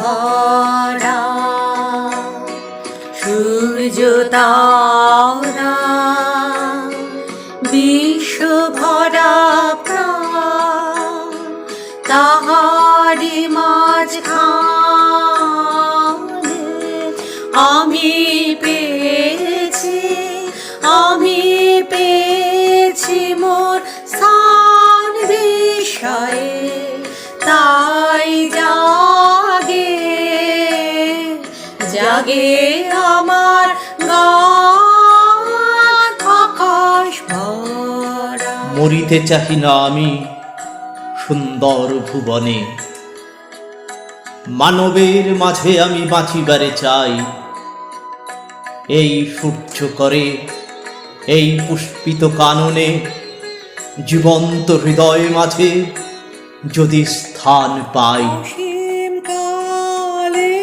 ভরা সূর্য তারা বিশ্ব ভরা প্রাণ তাহারি মাঝখানে আমি পেয়েছি মোর স্থান বিষয়ে তাই জাগে আমার গান আকাশ ভরা। মরিতে চাহি না আমি সুন্দর ভুবনে, মানবের মাঝে আমি বাঁচিবারে চাই। এই সূর্য করে এই পুষ্পিত কাননে জীবন্ত হৃদয় মাঝে যদি স্থান পাই। অসীম কালে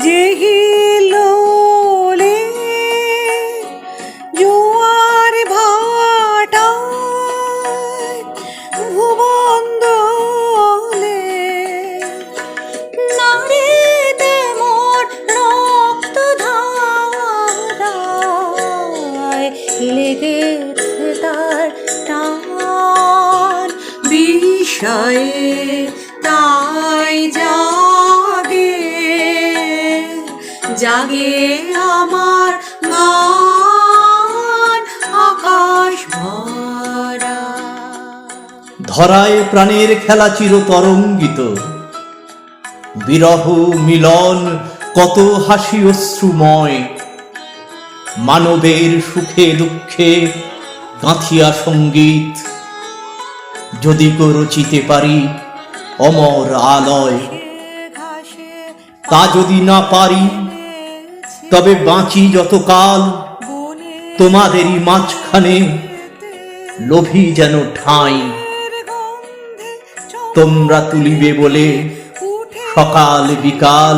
জেহিলোলে জোয়ার ভাটায় ভুবন দোলে নারীতে মোর রক্ত ধারায় লেগেছে তার টান বিষয়ে তাই জাগে আমার গান আকাশ ভরা। ধরায় প্রাণের খেলা চিরতরঙ্গিত, বিরহ মিলন কত হাসি অশ্রুময়। মানবের সুখে দুঃখে গাঁথিয়া সঙ্গীত যদি রচিতে পারি অমর আলয়। তা যদি না পারি তবে বাঁচি যতকাল তোমাদেরই মাঝখানে লোভী যেন ঠাঁই। তোমরা তুলিবে বলে সকাল বিকাল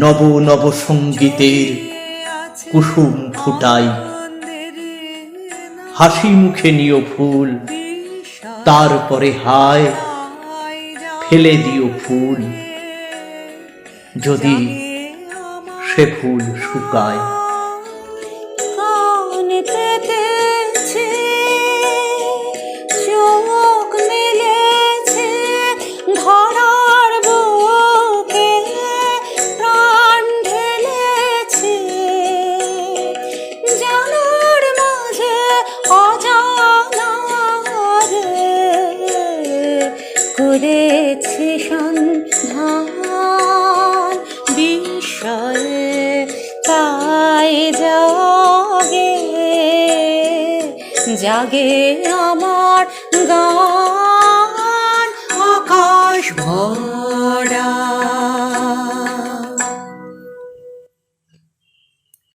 নব নব সঙ্গীতের কুসুম ফুটাই। হাসি মুখে নিও ফুল, তারপরে হায় ফেলে দিও ফুল যদি সে ফুল শুকায়। চোখ মেলেছে ধরার বুকে প্রাণ ঢেলেছে জানার মাঝে অজানারে করেছে সন্ধান বিষয়ে তাই জাগে আমার গান আকাশ ভরা।